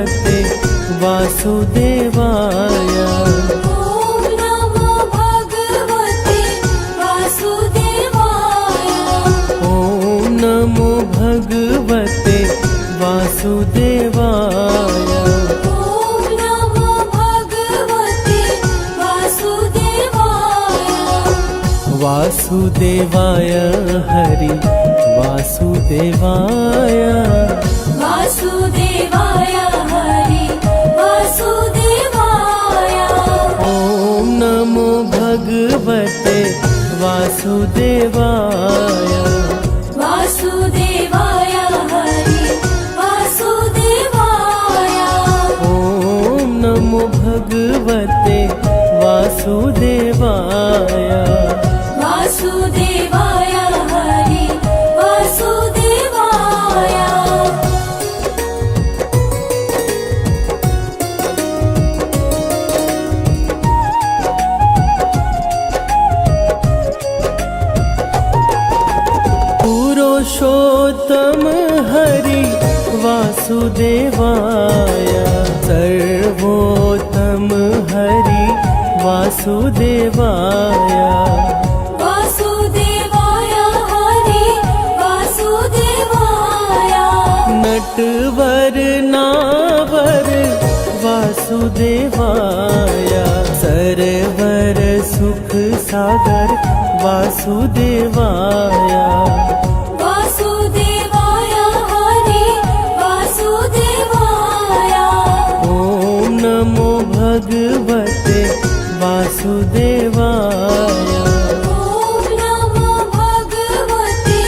भगवते वासुदेवाय। ॐ नमो भगवते वासुदेवाय। ॐ नमो भगवते वासुदेवाय। ॐ नमो भगवते वासुदेवाय। वासुदेवाय हरि वासुदेवाय। वासुदेवाय हरि वासुदेवाय। ॐ नमो भगवते वासुदेवाय। वासुदेवाय हरि वासुदेवाय। ॐ नमो भगवते वासुदेवाय। वासुदेवाय हरि वासुदेवाय। पुरुषोत्तम हरि वासुदेवाय। सर्वोत्तम हरि वासुदेवाय। वासुदेवाय हरि वासुदेवाय। नटवर नावर वासुदेवाय। सरवर सुख सागर वासुदेवाय। वासुदेवाय हरि वासुदेवाय। ॐ नमो भगवते वासुदेवाय। ॐ नमो भगवते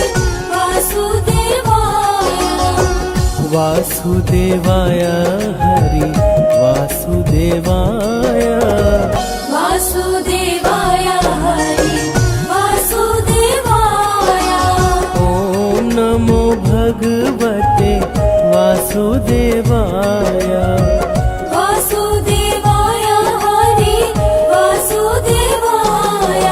वासुदेवाय। वासुदेवाय हरि वासुदेवाय। वासुदेवाय हरि वासुदेवाय। ॐ नमो भगवते वासुदेवाय। वासुदेवाय हरि वासुदेवाय।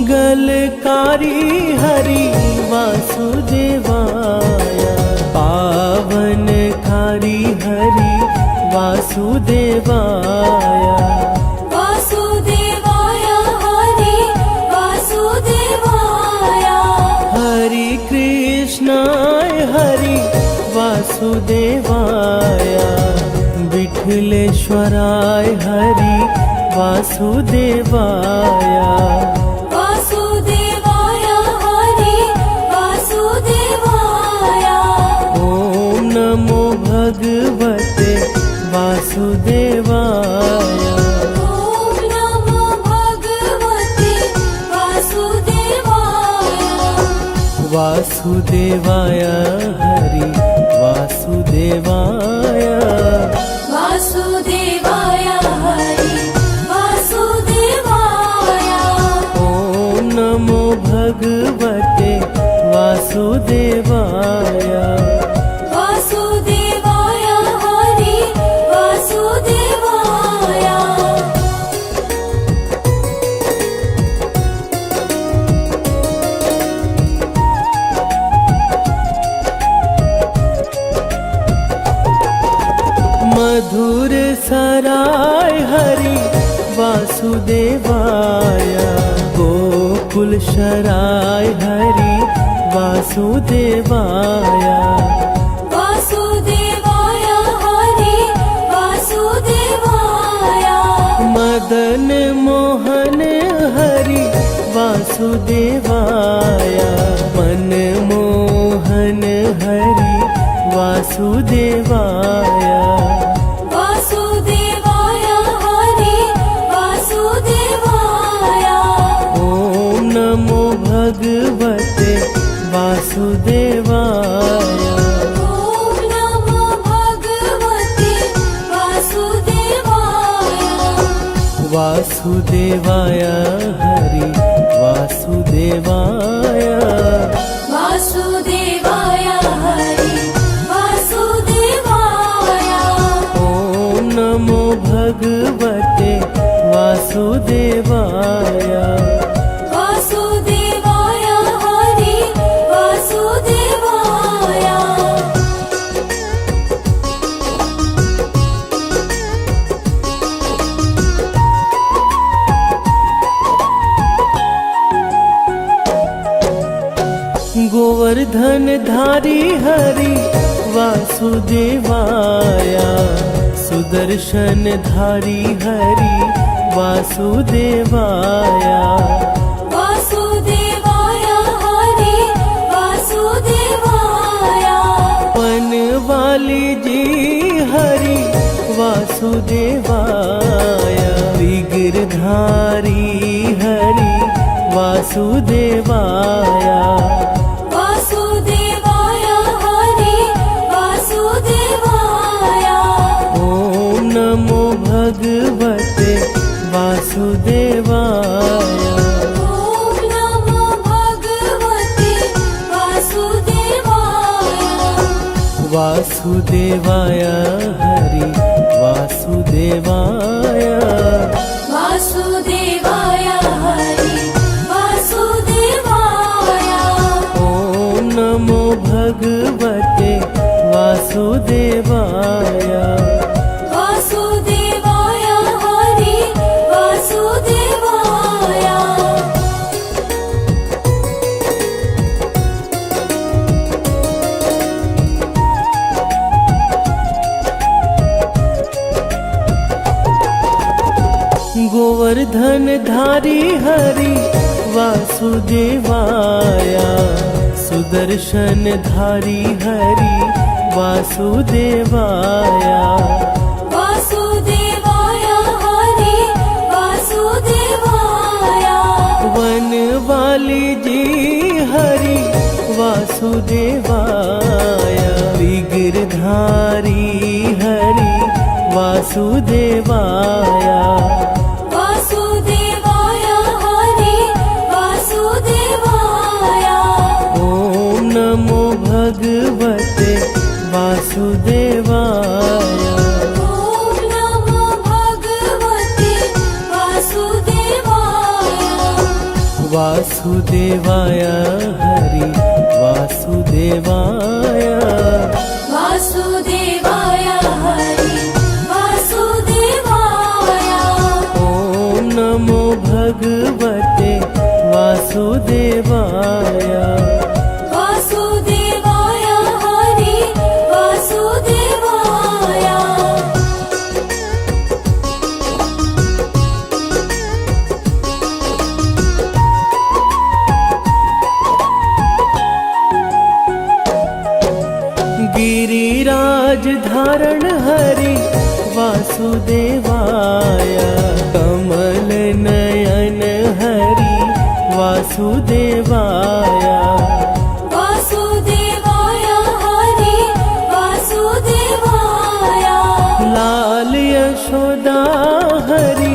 मंगलकारी हरि वासुदेवाय। पावनकारी हरि वासुदेवाय। वासुदेवाय हरि वासुदेवाय। हरि कृष्णाय हरि वासुदेवाय। विठलेश्वराय हरि वासुदेवाय। वासुदेवाय हरि वासुदेवाय। ॐ नमो भगवते वासुदेवाय। ॐ नमो भगवते वासुदेवाय। वासुदेवाय हरि वासुदेवाय। वासुदेवाय हरि वासुदेवाय। ॐ नमो भगवते वासुदेवाय। वासुदेवाय हरि वासुदेवाय। मधुर सराय हरि वासुदेवाय। गोकुल शराय हरि वासुदेवाय। वासुदेवाय हरि वासुदेवाय। मदन मोहन हरि वासुदेवाय। मनमोहन हरि वासुदेवाय। वासुदेवाय हरि वासुदेवाय। ॐ नमो भगवते वासुदेवाय। ॐ नमो भगवते वासुदेवाय। वासुदेवाय हरि वासुदेवाय। वासुदेवाय हरि वासुदेवाय। ॐ नमो भगवते भगवते वासुदेवाय। वासुदेवाय हरि वासुदेवाय। गोवर्धन धारी हरि वासुदेवाय। सुदर्शन धारी हरि वासुदेवाय। वासुदेवाय हरि वासुदेवाय। वनवाली जी हरि वासुदेवाय। गिरधारी हरि वासुदेवाय। वासुदेवाय हरि वासुदेवाय। ॐ नमो भगवते वासुदेवाय। ॐ नमो भगवते वासुदेवाय। वासुदेवाय हरि वासुदेवाय। वासुदेवाय हरि वासुदेवाय। ॐ नमो भगवते वासुदेवाय। वासुदेवाय हरि वासुदेवाय। गोवर्धन धारी हरि वासुदेवाय। सुदर्शन धारी हरि वासुदेवाय। वासुदेवाय हरि वासुदेवाय। वनवाली जी हरि वासुदेवाय। गिरधारी हरि वासुदेवाय। वासुदेवाय हरि वासुदेवाय। ॐ नमो भगवते वासुदेवाय। ॐ नमो भगवते वासुदेवाय। वासुदेवाय हरि वासुदेवाय। वासुदेवाय हरि वासुदेवाय। ॐ नमो भगवते वासुदेवाय। वासुदेवाय हरि वासुदेवाय। गिरिराज धारण हरि वासुदेवाय। कमल नयन हरि वासुदेवाय। वासुदेवाय हरि वासुदेवाय। लाल यशोदा हरि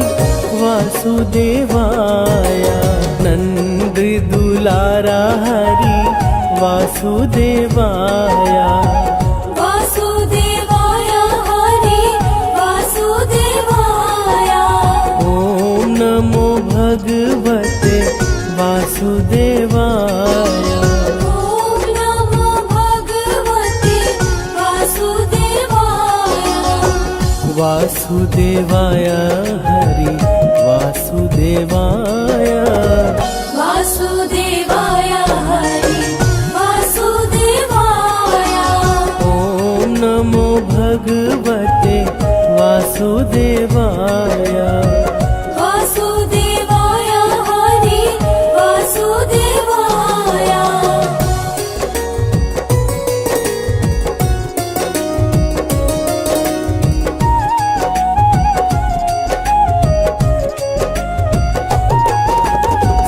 वासुदेवाय। नंद दुलारा हरि वासुदेवाय। वासुदेवाय हरि वासुदेवाय। ॐ नमो भगवते वासुदेवाय। ॐ नमो भगवते वासुदेवाय। वासुदेवाय हरि वासुदेवाय। वासुदेवाय हरि वासुदेवाय। ॐ नमो भगवते वासुदेवाय। वासुदेवाय हरि वासुदेवाय।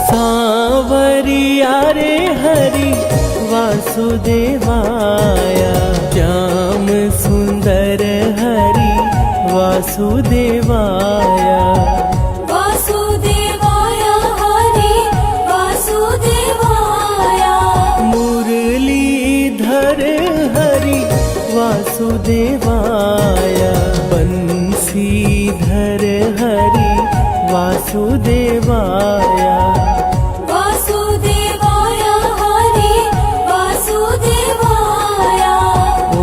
सांवरिया रे हरि वासुदेवाय। श्याम सुंदर हरि वासुदेवाय। वासुदेवाय हरि वासुदेवाय। मुरलीधर हरि वासुदेवाय। बंसीधर श्रीधर हरि वासुदेवाय वासुदेवाय हरि वासुदेवाय ॐ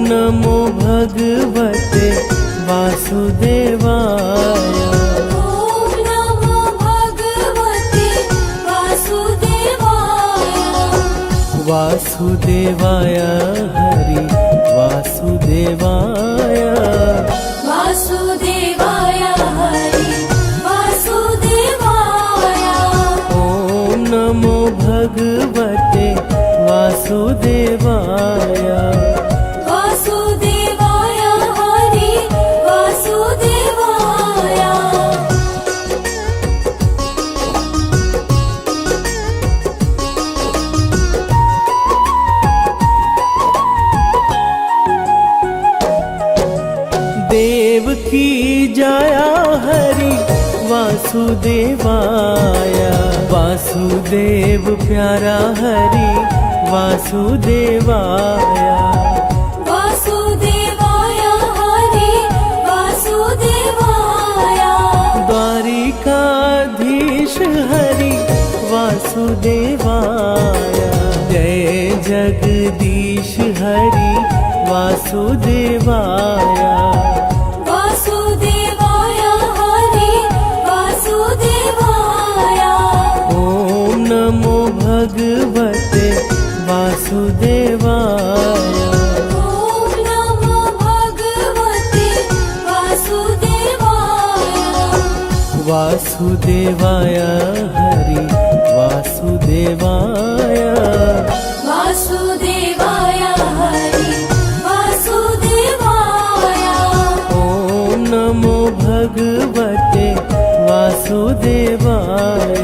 नमो भगवते वासुदेवाय ॐ नमो भगवते वासुदेवाय वासुदेवाय हरि वासुदेवाय वासुदेवाय हरि वासुदेवाय ॐ नमो भगवते वासुदेवाय वासुदेवाय हरि वासुदेवाय देव की जाया हरि वासुदेवाय वासुदेव प्यारा हरि वासुदेवाय वासुदेवाय हरि वासुदेवाय द्वारिकाधीश हरि वासुदेवाय जय जगदीश हरि वासुदेवाय वासुदेवाय हरि वासुदेवाय ॐ नमो भगवते वासुदेवाय ॐ नमो भगवते वासुदेवाय वासुदेवाय हरि वासुदेवाय वासुदेवाय हरि वासुदेवाय ॐ नमो भगवते वासुदेवाय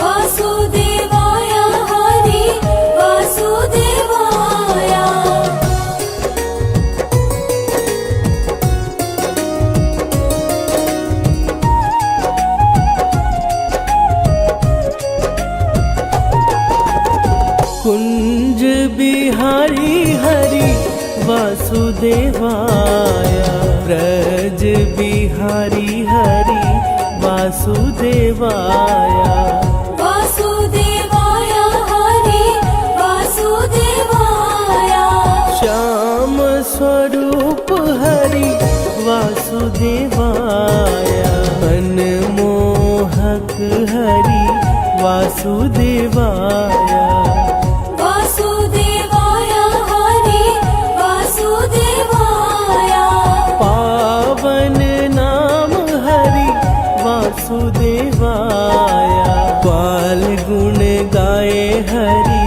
वासुदेवाय हरि वासुदेवाय कुंज बिहारी हरि वासुदेवाय ब्रज बिहारी हरि वासुदेवाय वासुदेवाय हरि वासुदेवाय श्याम स्वरूप हरि वासुदेवाय मनमोहक हरि वासुदेवाय वासुदेवाय हरि वासुदेवाय पावन नाम हरि वासुदेवाय ग्वाल गुण गाए हरि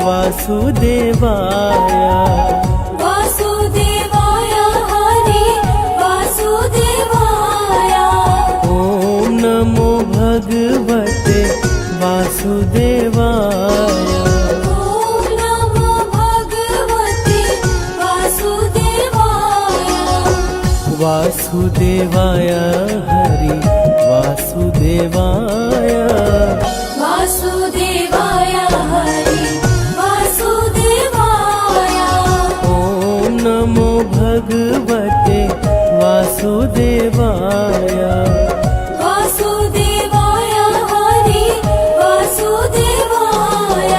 वासुदेवाय वासुदेवाय हरि वासुदेवाय ॐ नमो भगवते वासुदेवाय ॐ नमो भगवते वासुदेवाय वासुदेवाय हरि वासुदेवाय वासुदेवाय हरि वासुदेवाय ॐ नमो भगवते वासुदेवाय वासुदेवाय हरि वासुदेवाय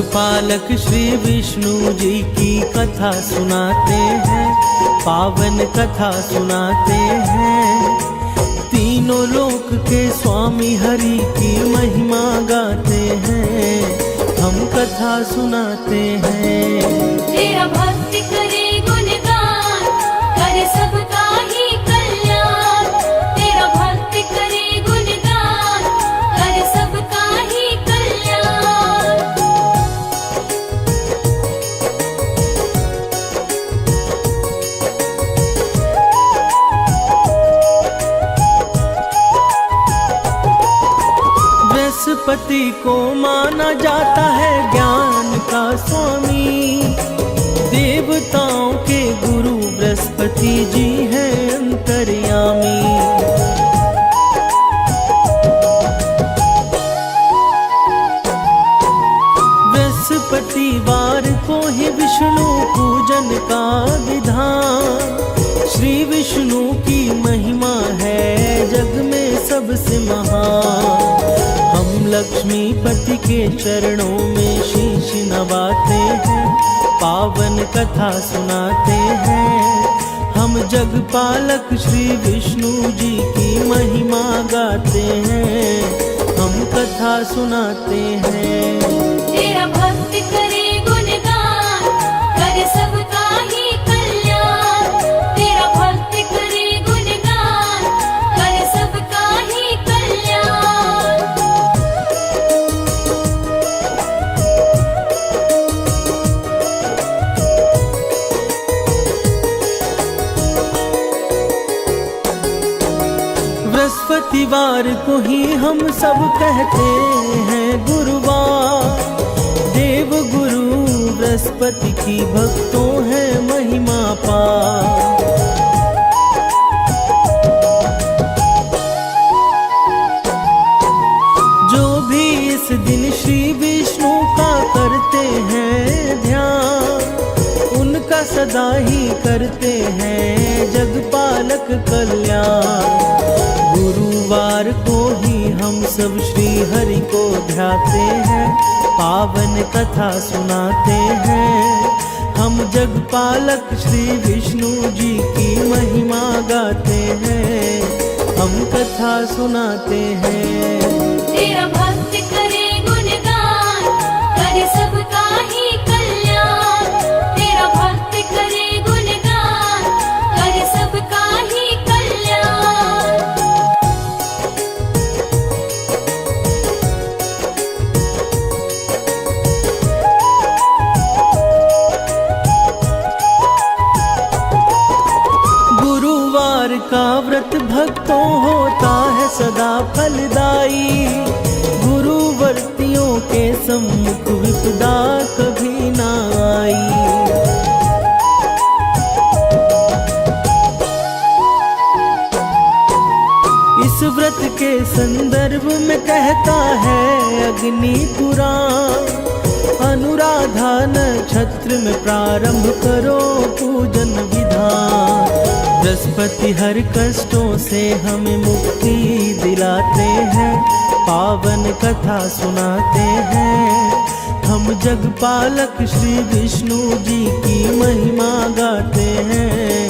पालक श्री विष्णु जी की कथा सुनाते हैं, पावन कथा सुनाते हैं। तीनों लोक के स्वामी हरि की महिमा गाते हैं, हम कथा सुनाते हैं। तेरा भक्त करे गुणगान, करे सबका ही कल्याण। तेरा भक्त करे गुणगान, करे सबका ही कल्याण। बृहस्पति को माना जाता है ज्ञान का स्वामी, देवताओं के गुरु बृहस्पति जी हैं अंतर्यामी। बृहस्पतिवार को ही विष्णु पूजन का विधान, श्री विष्णु की महिमा है जग में सबसे महान। हम लक्ष्मीपति के चरणों में शीश नवाते हैं, पावन कथा सुनाते हैं। हम जगपालक श्री विष्णु जी की महिमा गाते हैं, हम कथा सुनाते हैं। तेरा भक्त करे गुणगान, करे सबका ही कल्याण। तेरा भक्त करे गुणगान, करे सबका ही कल्याण। बृहस्पतिवार को ही हम सब कहते हैं गुरुवार। देव गुरु बृहस्पति की भक्तों है महिमा पार। जो भी इस दिन श्री विष्णु का करते हैं ध्यान, उनका सदा ही करते हैं जगपालक कल्याण। गुरुवार को ही हम सब श्री हरि को ध्याते हैं, पावन कथा सुनाते हैं। हम जगपालक श्री विष्णु जी की महिमा गाते हैं, हम कथा सुनाते हैं। तेरा भक्त करे गुणगान, करे सबका ही कल्याण। तेरा भक्त करे गुणगान, करे सबका ही कल्याण। गुरुवार का व्रत भक्तों होता है सदा फलदायी। गुरुवर्तियों के सम्मुख विपदा कभी ना आई। इस व्रत के संदर्भ में कहता है अग्नि पुराण, अनुराधा नक्षत्र में प्रारंभ करो पूजन विधान। बृहस्पति हर कष्टों से हमें मुक्ति दिलाते हैं, पावन कथा सुनाते हैं। हम जगपालक श्री विष्णु जी की महिमा गाते हैं,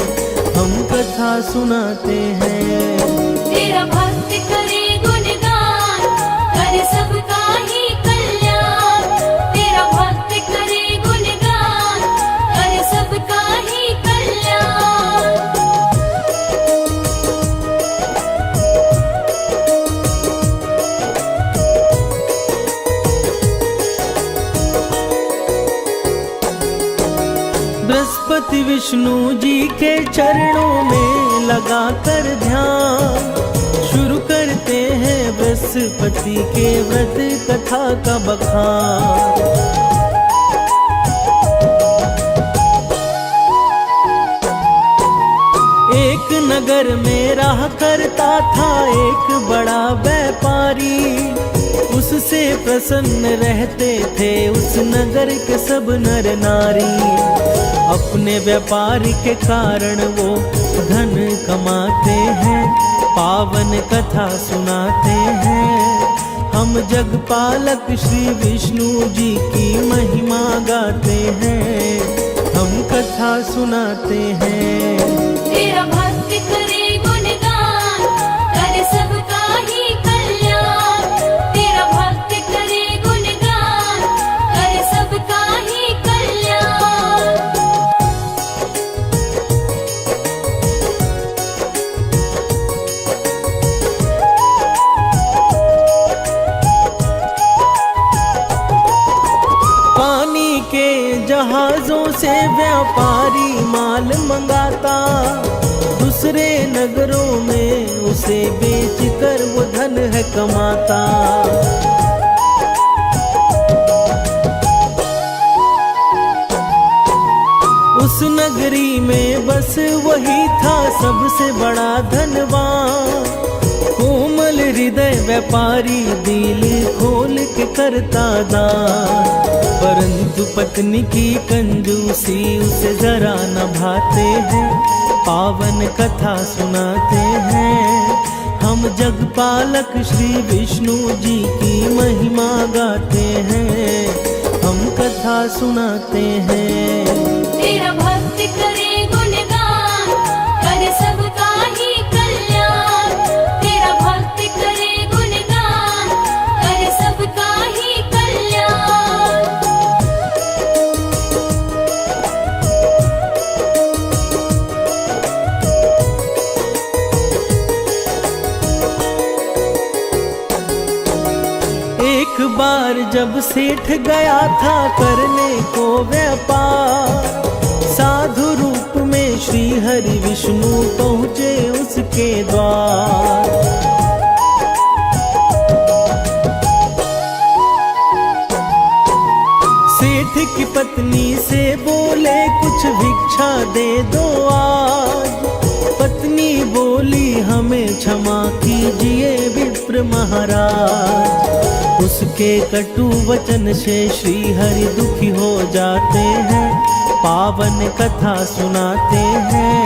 हम कथा सुनाते हैं। तेरा भक्त करे गुणगान, करे सबका ही कल्याण। तेरा भक्त करे गुणगान, करे सबका ही कल्याण। बृहस्पति विष्णु जी के चरणों में लगा कर ध्यान, शुरू करते हैं बृहस्पति के व्रत कथा का बखान। एक नगर में राह करता था एक बड़ा व्यापारी, उससे प्रसन्न रहते थे उस नगर के सब नर नारी। अपने व्यापार के कारण वो धन कमाते हैं, पावन कथा सुनाते हैं। हम जगपालक श्री विष्णु जी की महिमा गाते हैं, हम कथा सुनाते हैं। तेरा भक्त करे गुणगान, करे सबका ही कल्याण। तेरा भक्त करे गुणगान, करे सबका ही कल्याण। पानी के जहाजों से व्यापारी माल मंगाता, दूसरे नगरों में उसे बेचकर वो धन है कमाता। उस नगरी में बस वही था सबसे बड़ा धनवान। कोमल हृदय व्यापारी दिल खोल के करता दान, परंतु पत्नी की कंजूसी उसे जरा न भाते हैं। पावन कथा सुनाते हैं, हम जगपालक श्री विष्णु जी की महिमा गाते हैं, हम कथा सुनाते हैं। तेरा भक्त करे गुणगान, करे सबका ही कल्याण। तेरा भक्त करे गुणगान, करे सबका ही कल्याण। एक बार जब सेठ गया था करने को व्यापार, साधु रूप में श्री हरि विष्णु पहुँचे उसके द्वार। सेठ की पत्नी से बोले कुछ भिक्षा दे दो आज। पत्नी बोली हमें क्षमा कीजिए विप्र महाराज। उसके कटु वचन से श्री हरि दुखी हो जाते हैं, पावन कथा सुनाते हैं,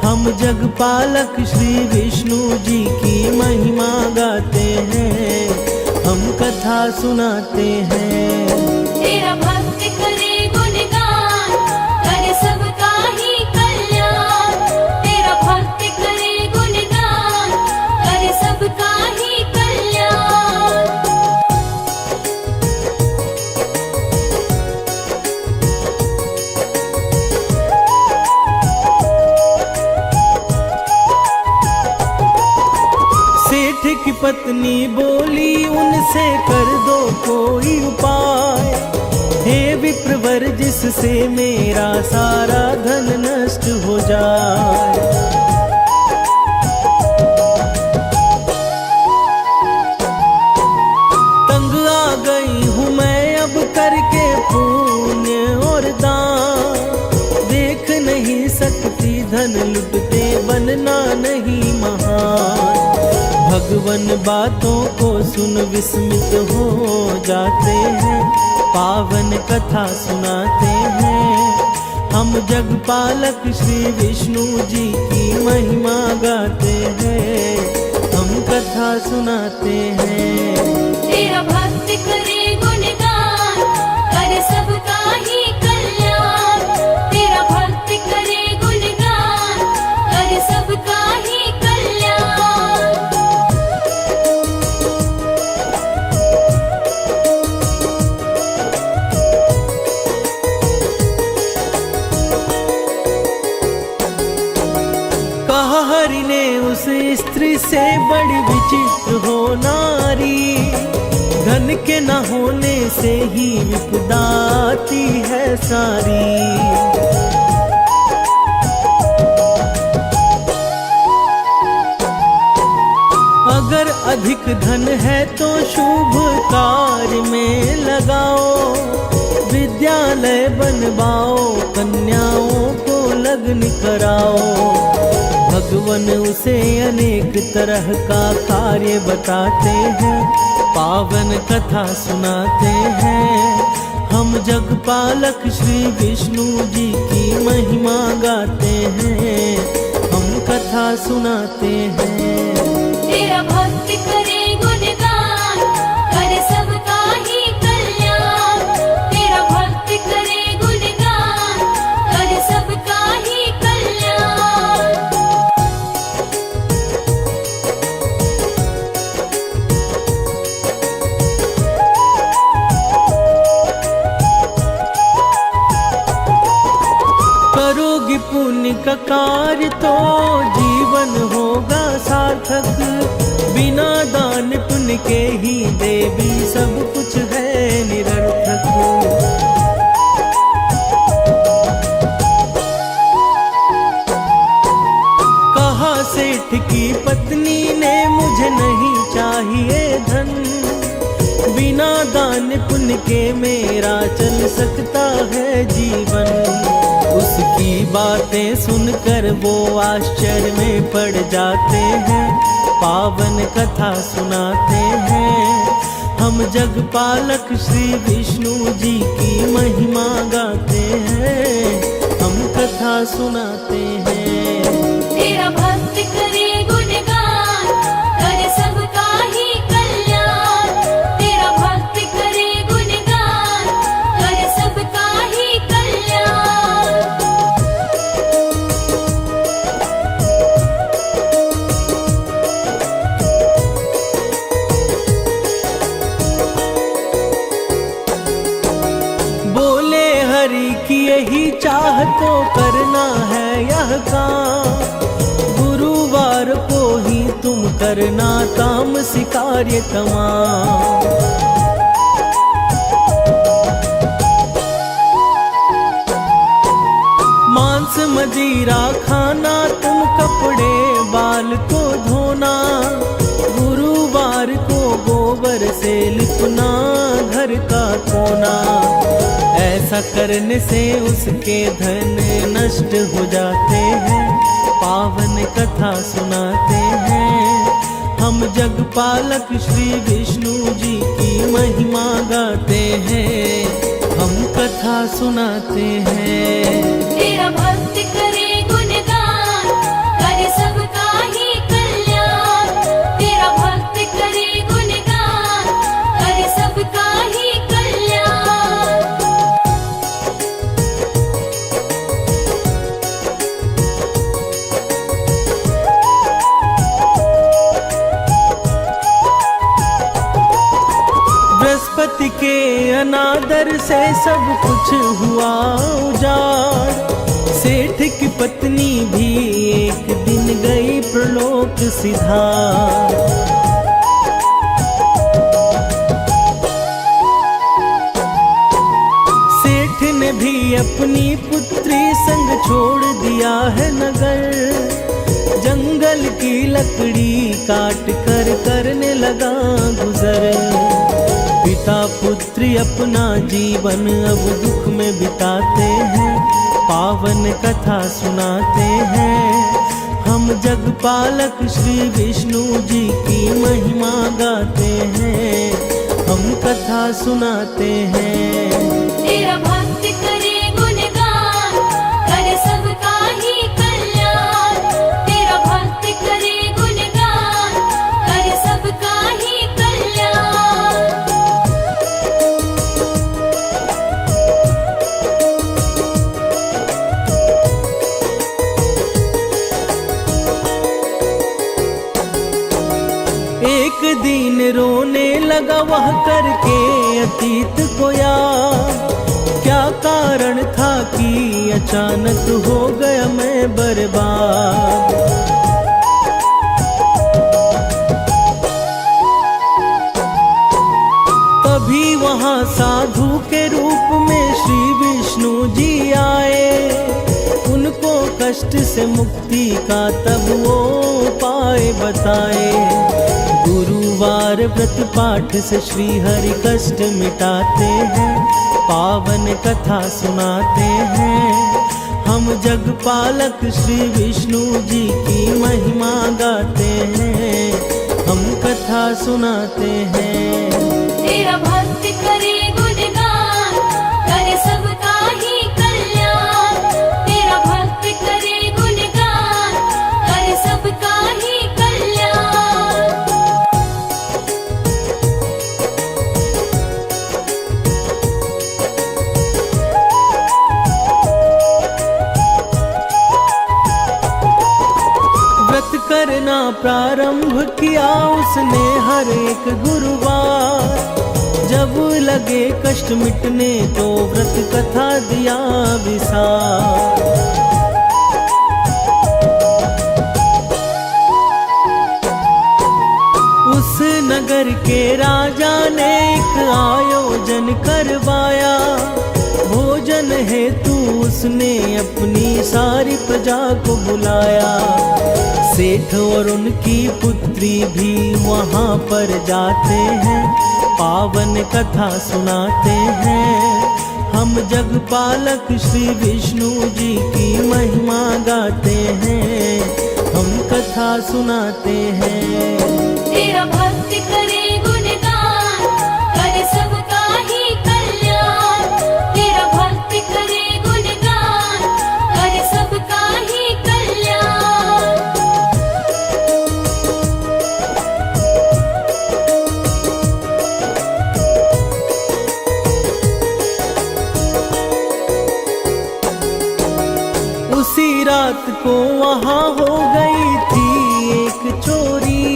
हम जगपालक श्री विष्णु जी की महिमा गाते हैं, हम कथा सुनाते हैं। तेरा भक्त करे गुणगान, करे सबका ही कल्याण। तेरा भक्त करे गुणगान, करे सबका ही कल्याण। सेठ की पत्नी बोली उनसे कर दो कोई उपाय। हे विप्रवर जिससे मेरा सारा धन नष्ट हो जाए। तंग आ गई हूँ मैं अब करके पुण्य और दान। देख नहीं सकती धन लुटते बनना नहीं महान। भगवन बातों को सुन विस्मित हो जाते हैं, पावन कथा सुनाते हैं, हम जगपालक श्री विष्णु जी की महिमा गाते हैं, हम कथा सुनाते हैं। तेरा भक्त करे गुणगान, करे सबका ही कल्याण। तेरा भक्त करे गुणगान, करे सबका ही कल्याण। कहा हरि ने उस स्त्री से बड़ी विचित्र हो नारी। धन के न होने से ही विपदा आती है सारी। अगर अधिक धन है तो शुभ कार्य में लगाओ। विद्यालय बनवाओ, कन्याओं को लग्न कराओ। भगवन उसे अनेक तरह का कार्य बताते हैं, पावन कथा सुनाते हैं। हम जगपालक श्री विष्णु जी की महिमा गाते हैं, हम कथा सुनाते हैं। तेरा भक्त करे गुणगान, का कार्य तो जीवन होगा सार्थक। बिना दान पुण्य के ही देवी सब कुछ है निरर्थक। कहा सेठ की पत्नी ने मुझे नहीं चाहिए धन। बिना दान पुण्य के मेरा चल सकता है जीवन। उसकी बातें सुनकर वो आश्चर्य में पड़ जाते हैं। पावन कथा सुनाते हैं। हम जगपालक श्री विष्णु जी की महिमा गाते हैं। हम कथा सुनाते हैं। तेरा भक्त करे गुणगान, करे सबका ही कल्याण। तेरा भक्त करे गुणगान, करे सबका ही कल्याण। बोले हरि की यही चाह तो करना है यह काम। गुरुवार को ही तुम करना तामसी कार्य तमाम। मांस मदिरा खाना, तुम कपड़े बाल को धोना। गुरुवार को गोबर से लिपना घर का कोना। ऐसा करने से उसके धन नष्ट हो जाते हैं। पावन कथा सुनाते हैं। हम जगपालक श्री विष्णु जी की महिमा गाते हैं। हम कथा सुनाते हैं। तेरा भक्त करे गुणगान, करे सबका ही कल्याण। तेरा भक्त करे गुणगान, करे सबका ही कल्याण। बृहस्पति के अनादर से सब कुछ हुआ उजाड़। सेठ की पत्नी भी एक दिन गई प्रलोक सिधार। सेठ ने भी अपनी पुत्री संग छोड़ दिया है नगर। जंगल की लकड़ी काट कर करने लगा गुजर। पिता पुत्री अपना जीवन अब दुख में बिताते हैं। पावन कथा सुनाते हैं। हम जगपालक श्री विष्णु जी की महिमा गाते हैं। हम कथा सुनाते हैं। तेरा भक्त करे गुणगान, करे सबका ही कल्याण। तेरा भक्त करे गुणगान, करे सबका ही कल्याण। एक दिन रोने लगा वह करके अतीत को याद। क्या कारण था कि अचानक हो गया मैं बर्बाद। तभी वहां साधु के रूप में श्री विष्णु जी आए। उनको कष्ट से मुक्ति का तब वो उपाय बताए। गुरुवार व्रत पाठ से श्री हरि कष्ट मिटाते हैं। पावन कथा सुनाते हैं। हम जगपालक श्री विष्णु जी की महिमा गाते हैं। हम कथा सुनाते हैं। तेरा भक्त करे गुणगान, करे सबका ही कल्याण। तेरा भक्त करे गुणगान, करे सबका ही कल्याण। व्रत करना प्रारंभ किया उसने हर एक गुरुवार। जब लगे कष्ट मिटने तो व्रत कथा दिया विसार। उस नगर के राजा ने एक आयोजन करवाया। भोजन हेतु उसने अपनी सारी प्रजा को बुलाया। सेठ और उनकी पुत्री भी वहाँ पर जाते हैं, पावन कथा सुनाते हैं। हम जगपालक श्री विष्णु जी की महिमा गाते हैं, हम कथा सुनाते हैं। तेरा भक्त करे गुणगान, करे सबका ही कल्याण। तेरा भक्त करे गुणगान, करे सबका ही कल्याण। उसी रात को वहाँ हो गई थी एक चोरी।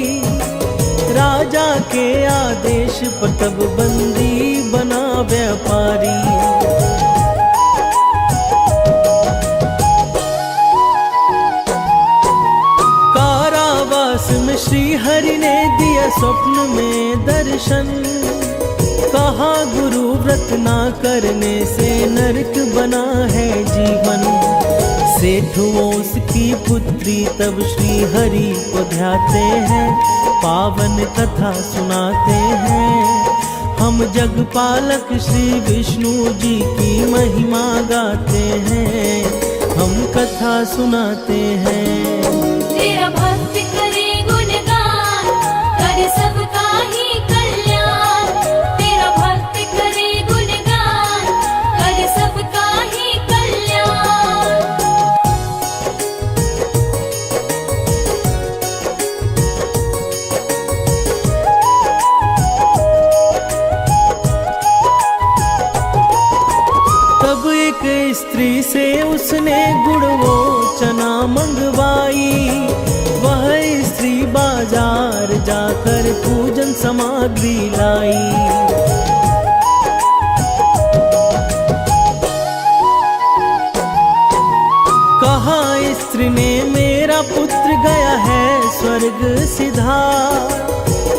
राजा के आदेश पर तब बंदी बना व्यापारी। कारावास में श्री हरि ने दिया स्वप्न में दर्शन। कहा गुरु व्रत ना करने से नरक बना है जीवन। सेठुओं उसकी पुत्री तब श्री हरि को ध्याते हैं, पावन कथा सुनाते हैं। हम जगपालक श्री विष्णु जी की महिमा गाते हैं, हम कथा सुनाते हैं। तेरा भक्त करे गुणगान, करे सबका ही कल्याण। तेरा भक्त करे गुणगान, करे सबका ही कल्याण। तब एक स्त्री से उसने गुड़ वो चना मंगवाई। वह स्त्री बाजार जाकर पूजन सामग्री लाई। कहा स्त्री ने मेरा पुत्र गया है स्वर्ग सिधार।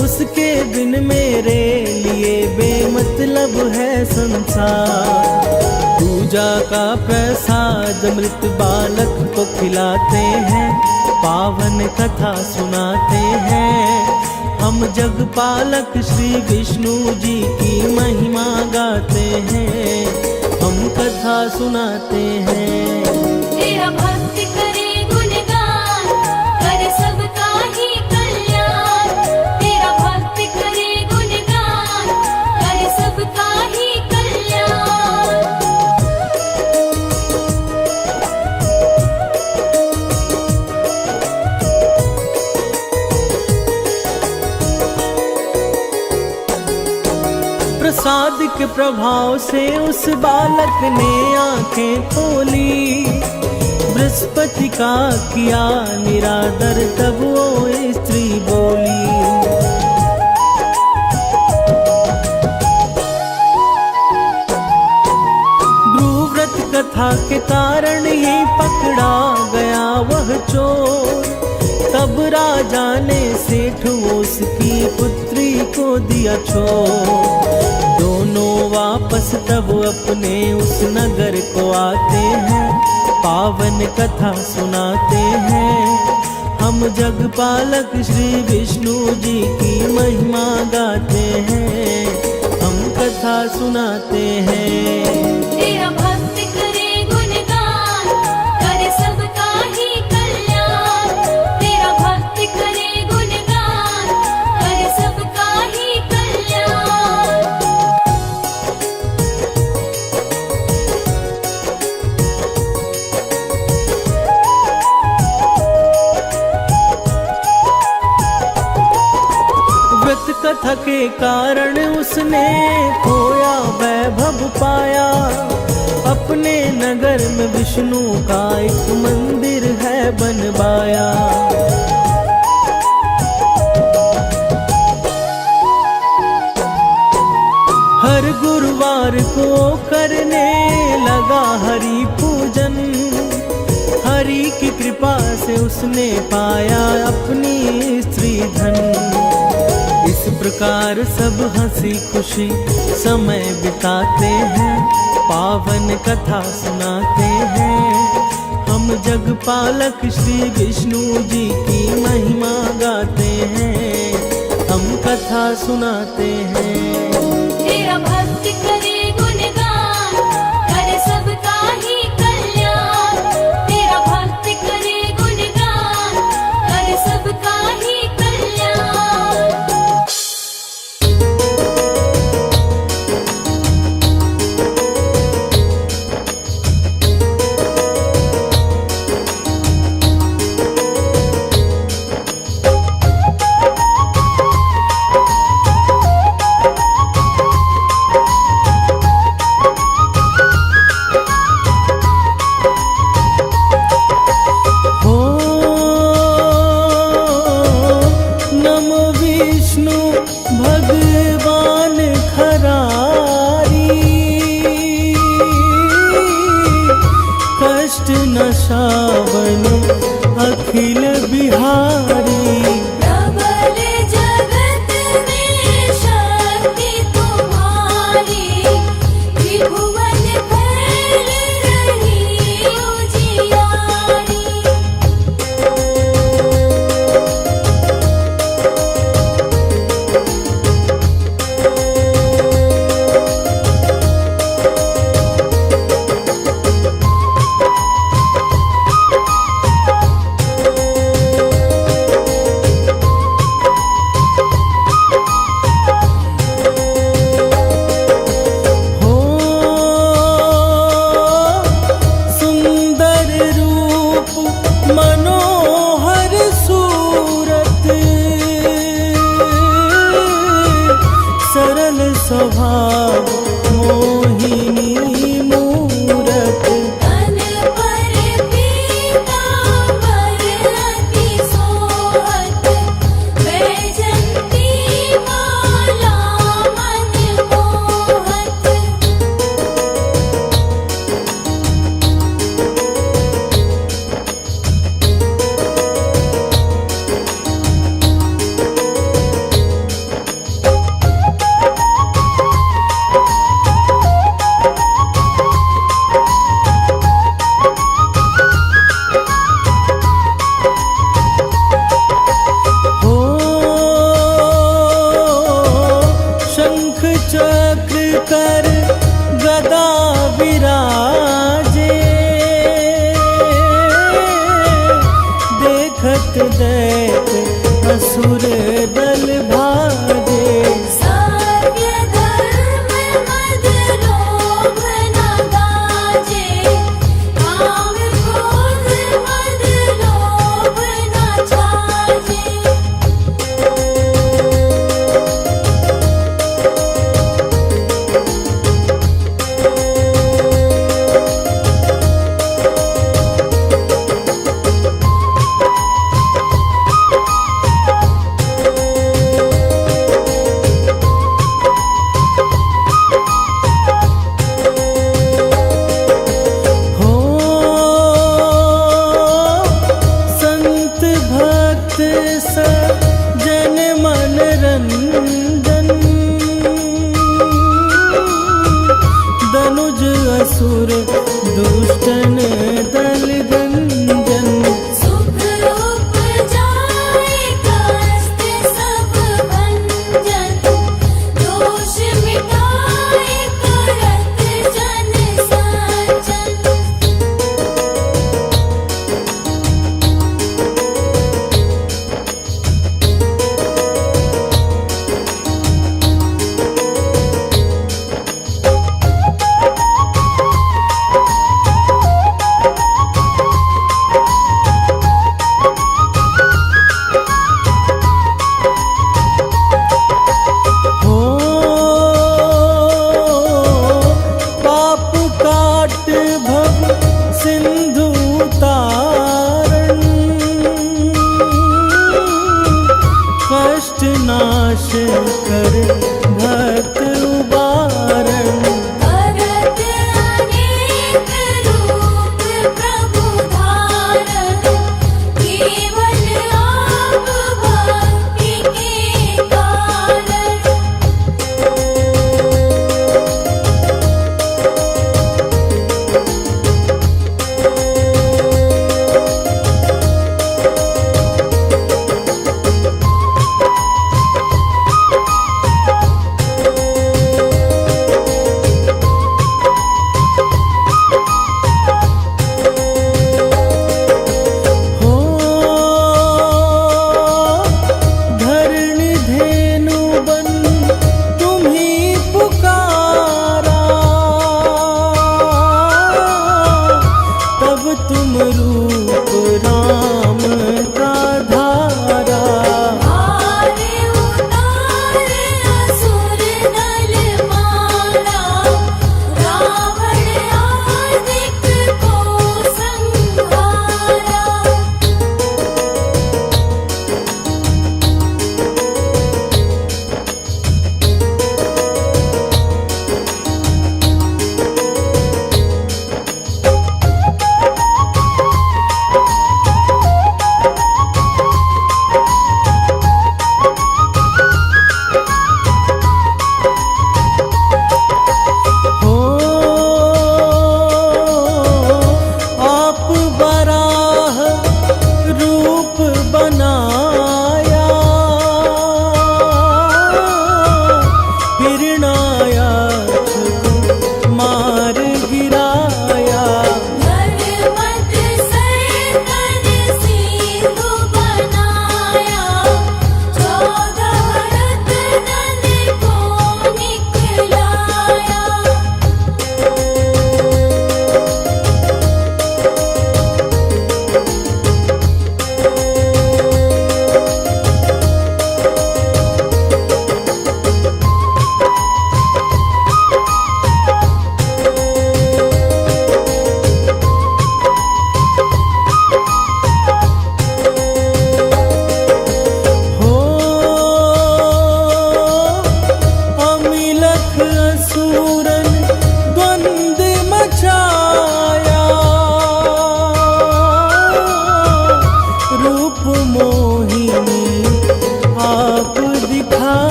उसके बिन मेरे लिए बेमतलब है संसार। पूजा का प्रसाद मृत बालक को खिलाते हैं, पावन कथा सुनाते हैं। हम जगपालक श्री विष्णु जी की महिमा गाते हैं, हम कथा सुनाते हैं। तेरा भक्त करे गुणगान, करे सबका ही कल्याण। तेरा भक्त करे गुणगान, करे सबका ही कल्याण। प्रसाद के प्रभाव से उस बालक ने आंखें खोली। बृहस्पति का किया निरादर तब वो स्त्री बोली। ब्रूव्रत कथा के कारण ही पकड़ा गया वह चोर। तब राजा ने सेठ उसकी पुत्री को दिया छोड़। दोनों वापस तब अपने उस नगर को आते हैं, पावन कथा सुनाते हैं। हम जगपालक श्री विष्णु जी की महिमा गाते हैं, हम कथा सुनाते हैं। तेरा भक्त करे गुणगान, करे सबका ही कल्याण। तेरा भक्त करे गुणगान, करे सबका ही कल्याण। व्रत कथा के कारण उसने खोया वैभव पाया। अपने नगर में विष्णु का एक मंदिर है बनवाया। हर गुरुवार को करने लगा हरि पूजन। हरि की कृपा से उसने पाया अपनी स्त्री धन। प्रकार सब हंसी खुशी समय बिताते हैं, पावन कथा सुनाते हैं। हम जगपालक श्री विष्णु जी की महिमा गाते हैं, हम कथा सुनाते हैं। तेरा भक्त करे गुणगान, करे सबका ही कल्याण। तेरा भक्त करे गुणगान, करे सबका ही कल्याण। भगवान खरारी, कष्ट नशावन अखिल बिहारी। प्रबल जगत में शक्ति तुम्हारी, त्रिभुवन फैल रही उजियारी। मनोहर सूरत, सरल स्वभाव मोहिनी मूरत। तन पर पीतांबर अति सोहत, वैजंती माला मन मोहत। शंख चक्र कर गदा विराजे, देखत दैत असुर दल भाजे। सत्य धर्म मद लोभ न गाजे, काम क्रोध मद लोभ न छाजे। जन मन रंजन, दनुज असुर दुष्टन दल गंजन। सुख उपजाए कष्ट सब भंजन, दोष मिटाए करत जन सज्जन। नाश कर भक्त उबारण। करत अनेक रूप प्रभु धारण, केवल आप भक्ति के कारण।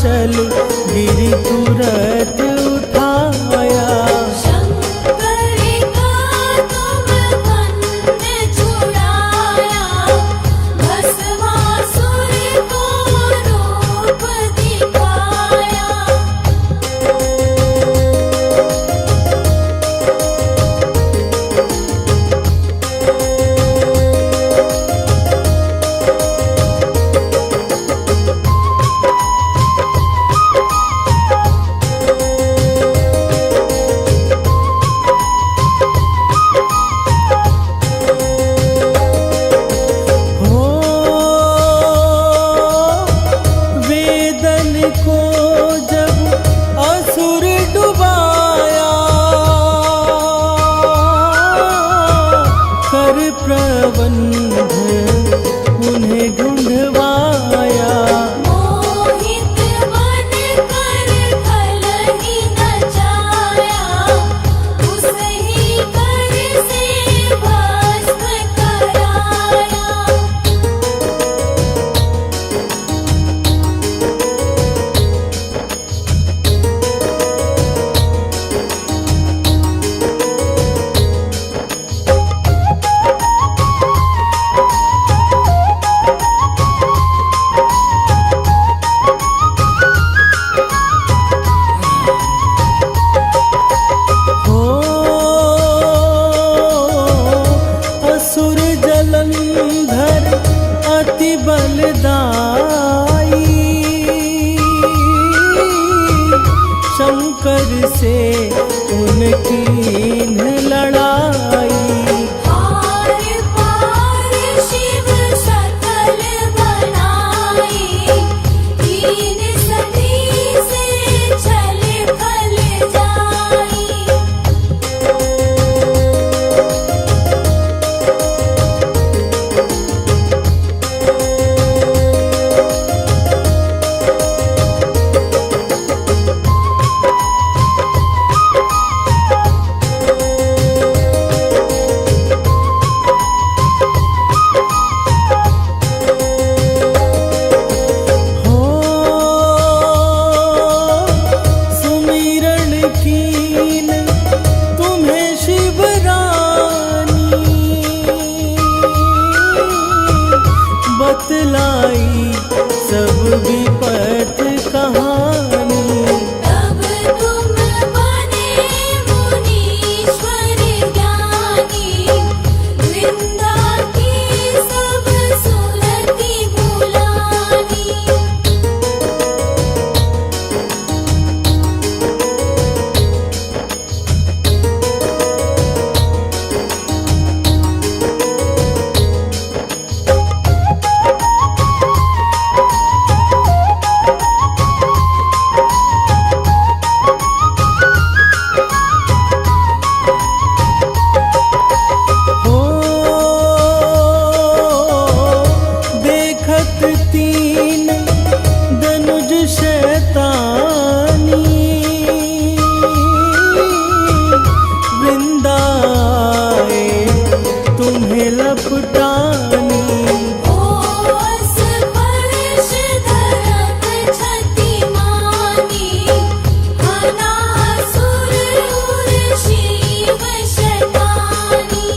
चल गिरी तुरंत उठाया। शंकर का तुम खंड छुड़ाया, भस्मासुर को रूप दिखाया। हो वेदन को जब असुर डुबाया, कर प्रबंध उन्हें ढूंढवाया। मोहित बन कर खल ही नचाया, उस ही कर से भस्म कराया। हो असुर जलंधर अति बलदाई, शंकर से उनकी लड़ाई। हार पार शिव सकल बनाई, तीन सदी से छल खल जाई। हो सुमिरण कीन तुम्हें शिवरानी, बतलाई सब विपत कहानी। तब तुम बने मुनीश्वर ज्ञानी, वृंदा की सब सुरति बुलानी। हो देखत तीन धनुज शैतानी, वृंदाए तुम्हें लपटानी। ओस परश धरत छति मानी, हनासुर उर शिव शतानी।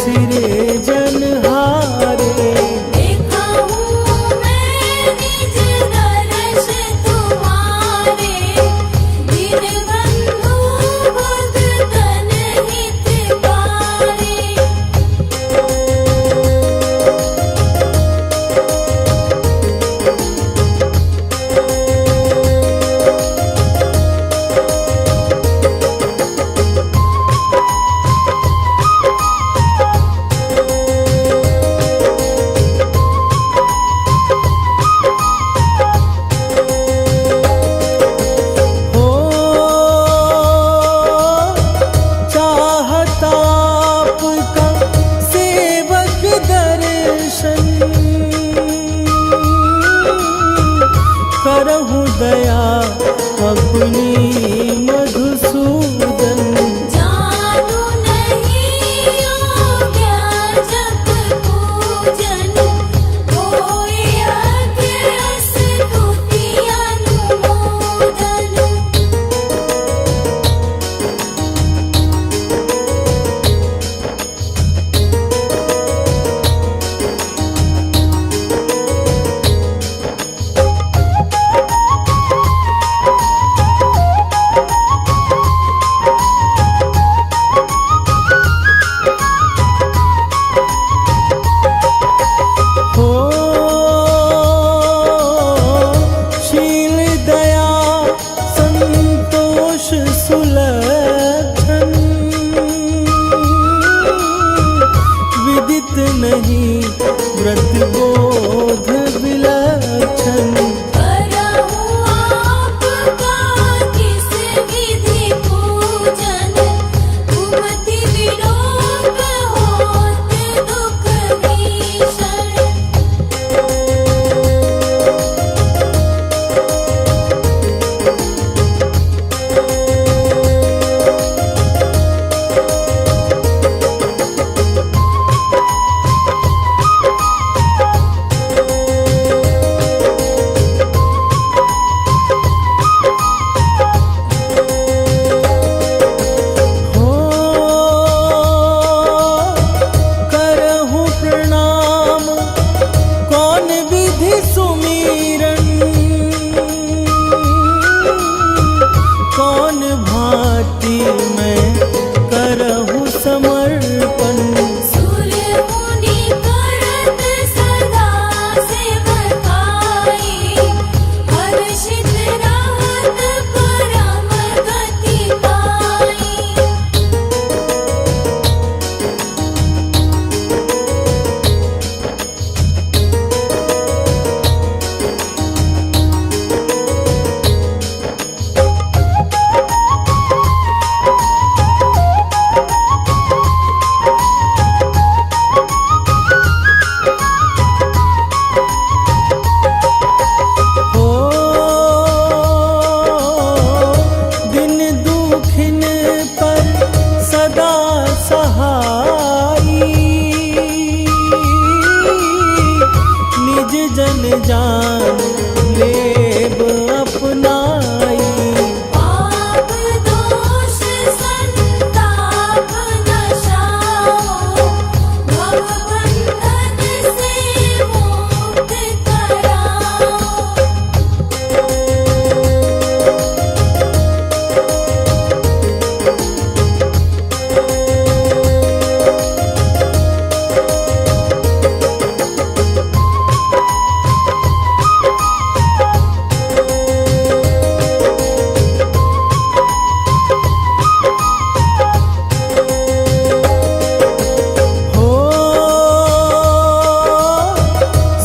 सिरे जनहारे। देखा हूँ मैं निज दर्श तुम्हारे, दीनबंधु बुध तन हितकारी। हो चाहता आपका सेवक दर्शन, करहु दया अपनी मधुसूदन। जानू नहीं योग्य जप पूजन, होए अज्ञ स्तुति अनुमोदन। हो शील दया संतोष सुलक्षण, विदित नहीं व्रत बोध विलक्षण। करहु आपका किस विधि पूजन, कुमति विलोक होत दुख भीषण। हो करहु प्रणाम कौन विधि सुमीरन, कौन भांति मैं करहु समर्पण। सुर मुनि करत सदा सेवकाई, हर्षित रहत परम गति पाई। हो दिन दुखिन पर सदा सहाई, निज जन जान लेब अपनाई। पाप दोष संताप नशाओ, भवबंधन से मुक्त कराओ। हो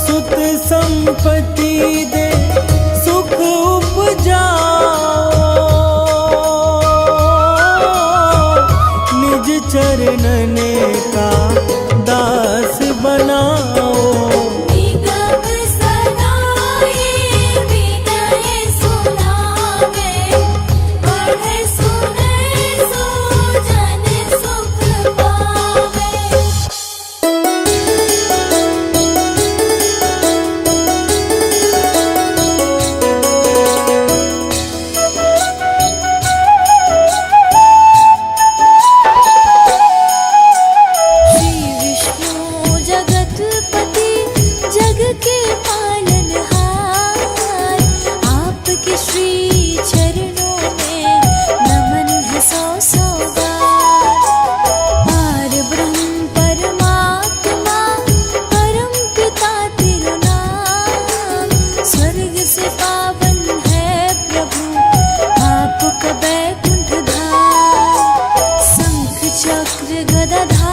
सुत संपत्ति दे सुख उपजाओ, निज चरणन का दास बनाओ। निगम सदाए विनय सुनावे, पढ़े सुने सो जन सुख पावे। श्री जगदधारी